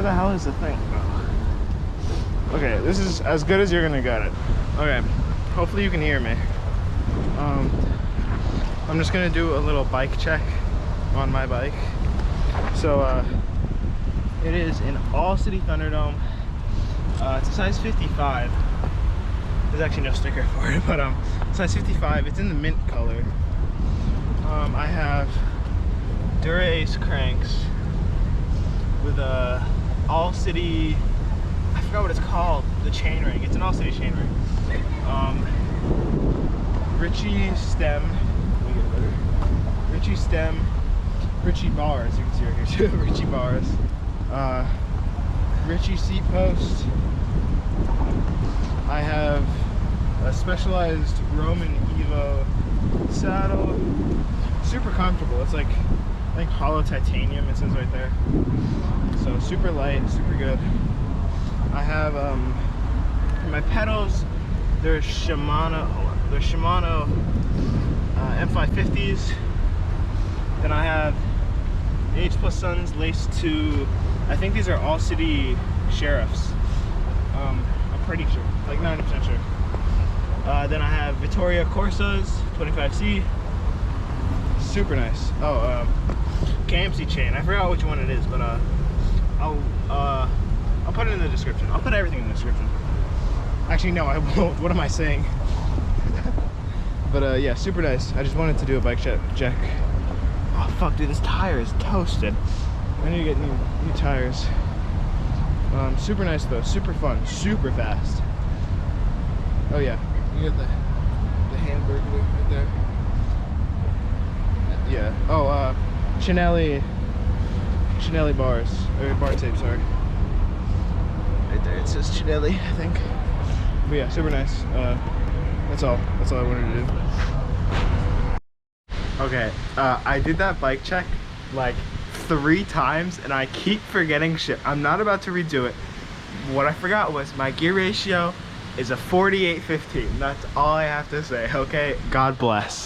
the hell is the thing? Oh. Okay, this is as good as you're gonna get it. Okay, hopefully you can hear me. I'm just gonna do a little bike check on my bike. So it is an all-city Thunderdome. It's a size 55. There's actually no sticker for it, but size 55. It's in the mint color. I have Dura Ace cranks with a all-city, I forgot what it's called, the chainring. It's an all-city chainring. Ritchey stem, Ritchey stem, Ritchey bars, you can see right here too, Ritchey bars. Ritchey seat post. I have a specialized Romin Evo saddle. Super comfortable. It's like, I think hollow titanium, it says right there. So super light, super good. I have my pedals, they're Shimano M550s. Then I have H Plus Suns laced to, I think these are all city sheriffs. I'm pretty sure, like 90% sure. Then I have Vittoria Corsas 25C. Super nice. Oh, KMC chain. I forgot which one it is, but I'll put it in the description. I'll put everything in the description. Actually, no, I won't. What am I saying? But yeah, super nice. I just wanted to do a bike check. Oh fuck, dude, this tire is toasted. I need to get new tires. Super nice though. Super fun. Super fast. Oh yeah, you get the Hamburg right there. Yeah. Oh, Cinelli bars, or bar tape, sorry. Right there, it says Cinelli, I think. But yeah, super nice. That's all I wanted to do. Okay, I did that bike check like 3 times, and I keep forgetting shit. I'm not about to redo it. What I forgot was my gear ratio is a 48-15. That's all I have to say, okay? God bless.